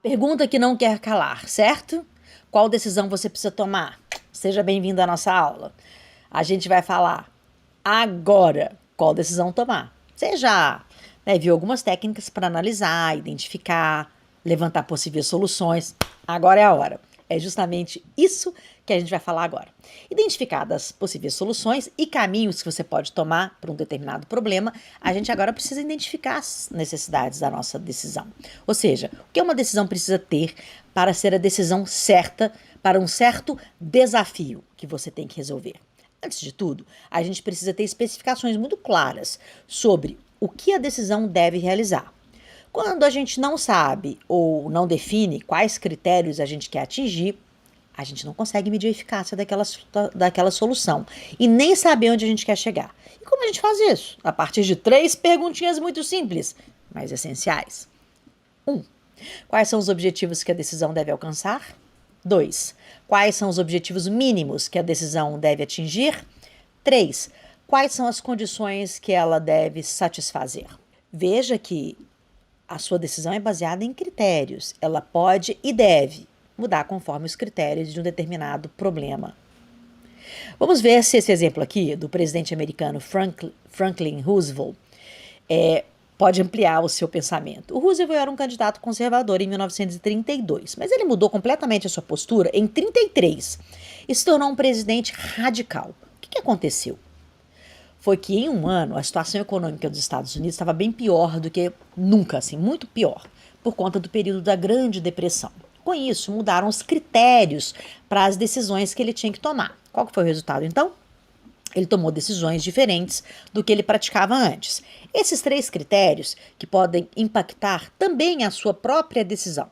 Pergunta que não quer calar, certo? Qual decisão você precisa tomar? Seja bem-vindo à nossa aula. A gente vai falar agora qual decisão tomar. Você já viu algumas técnicas para analisar, identificar, levantar possíveis soluções. Agora é a hora. É justamente isso que a gente vai falar agora. Identificadas possíveis soluções e caminhos que você pode tomar para um determinado problema, a gente agora precisa identificar as necessidades da nossa decisão. Ou seja, o que uma decisão precisa ter para ser a decisão certa para um certo desafio que você tem que resolver. Antes de tudo, a gente precisa ter especificações muito claras sobre o que a decisão deve realizar. Quando a gente não sabe ou não define quais critérios a gente quer atingir, a gente não consegue medir a eficácia daquela solução e nem saber onde a gente quer chegar. E como a gente faz isso? A partir de 3 perguntinhas muito simples, mas essenciais. 1. Quais são os objetivos que a decisão deve alcançar? 2. Quais são os objetivos mínimos que a decisão deve atingir? 3. Quais são as condições que ela deve satisfazer? Veja que a sua decisão é baseada em critérios. Ela pode e deve mudar conforme os critérios de um determinado problema. Vamos ver se esse exemplo aqui do presidente americano Franklin Roosevelt pode ampliar o seu pensamento. O Roosevelt era um candidato conservador em 1932, mas ele mudou completamente a sua postura em 1933 e se tornou um presidente radical. O que aconteceu? Foi que em um ano a situação econômica dos Estados Unidos estava bem pior do que nunca, assim, muito pior, por conta do período da Grande Depressão. Com isso, mudaram os critérios para as decisões que ele tinha que tomar. Qual que foi o resultado, então? Ele tomou decisões diferentes do que ele praticava antes. Esses 3 critérios, que podem impactar também a sua própria decisão.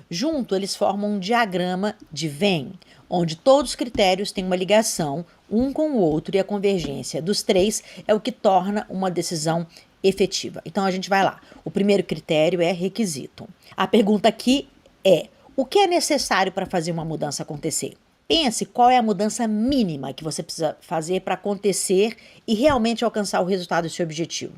Junto, eles formam um diagrama de Venn, onde todos os critérios têm uma ligação um com o outro e a convergência dos 3 é o que torna uma decisão efetiva. Então, a gente vai lá. O primeiro critério é requisito. A pergunta aqui é: o que é necessário para fazer uma mudança acontecer? Pense qual é a mudança mínima que você precisa fazer para acontecer e realmente alcançar o resultado do seu objetivo.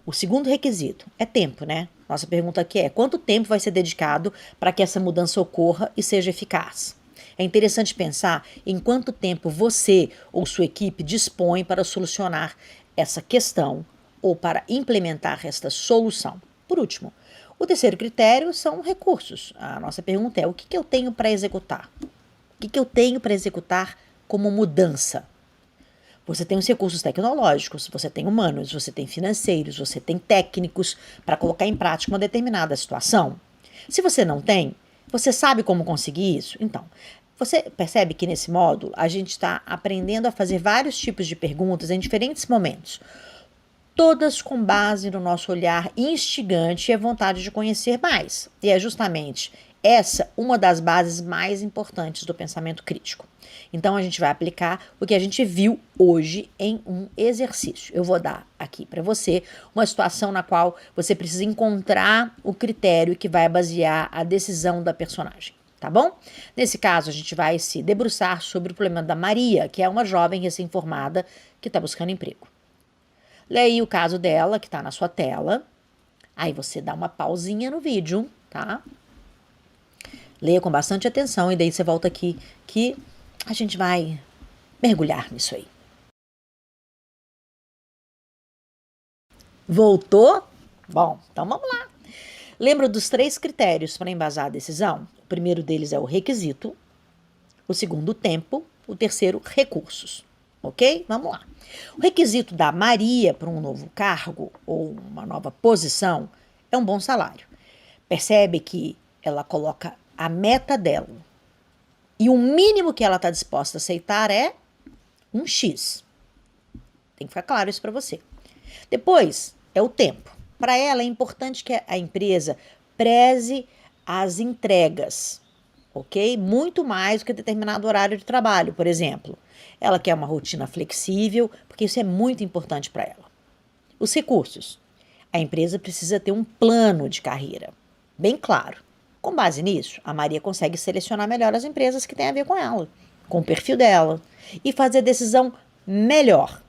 O segundo requisito é tempo, né? Nossa pergunta aqui é: quanto tempo vai ser dedicado para que essa mudança ocorra e seja eficaz? É interessante pensar em quanto tempo você ou sua equipe dispõe para solucionar essa questão ou para implementar esta solução. Por último, o terceiro critério são recursos. A nossa pergunta é: o que eu tenho para executar? O que eu tenho para executar como mudança? Você tem os recursos tecnológicos, você tem humanos, você tem financeiros, você tem técnicos para colocar em prática uma determinada situação. Se você não tem, você sabe como conseguir isso? Então, você percebe que nesse módulo a gente está aprendendo a fazer vários tipos de perguntas em diferentes momentos, todas com base no nosso olhar instigante e a vontade de conhecer mais. E é justamente essa uma das bases mais importantes do pensamento crítico. Então, a gente vai aplicar o que a gente viu hoje em um exercício. Eu vou dar aqui para você uma situação na qual você precisa encontrar o critério que vai basear a decisão da personagem, tá bom? Nesse caso, a gente vai se debruçar sobre o problema da Maria, que é uma jovem recém-formada que está buscando emprego. Leia aí o caso dela, que está na sua tela. Aí você dá uma pausinha no vídeo, tá? Leia com bastante atenção e daí você volta aqui que a gente vai mergulhar nisso aí. Voltou? Bom, então vamos lá. Lembra dos 3 critérios para embasar a decisão? O primeiro deles é o requisito, o segundo, o tempo, o terceiro, recursos. Ok? Vamos lá. O requisito da Maria para um novo cargo ou uma nova posição é um bom salário. Percebe que ela coloca a meta dela e o mínimo que ela está disposta a aceitar é um X. Tem que ficar claro isso para você. Depois é o tempo. Para ela é importante que a empresa preze as entregas, ok? Muito mais do que determinado horário de trabalho, por exemplo. Ela quer uma rotina flexível, porque isso é muito importante para ela. Os recursos. A empresa precisa ter um plano de carreira, bem claro. Com base nisso, a Maria consegue selecionar melhor as empresas que têm a ver com ela, com o perfil dela, e fazer decisão melhor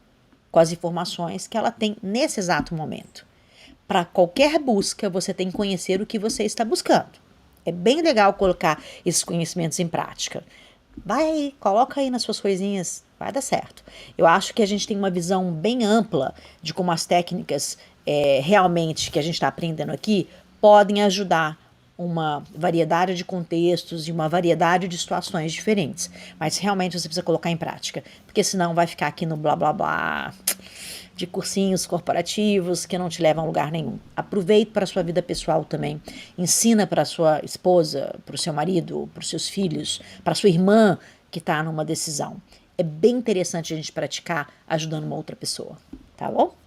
com as informações que ela tem nesse exato momento. Para qualquer busca, você tem que conhecer o que você está buscando. É bem legal colocar esses conhecimentos em prática. Vai aí, coloca aí nas suas coisinhas, vai dar certo. Eu acho que a gente tem uma visão bem ampla de como as técnicas realmente que a gente está aprendendo aqui podem ajudar uma variedade de contextos e uma variedade de situações diferentes. Mas realmente você precisa colocar em prática, porque senão vai ficar aqui no blá blá blá de cursinhos corporativos que não te levam a lugar nenhum. Aproveite para a sua vida pessoal também. Ensina para a sua esposa, para o seu marido, para os seus filhos, para a sua irmã que está numa decisão. É bem interessante a gente praticar ajudando uma outra pessoa, tá bom?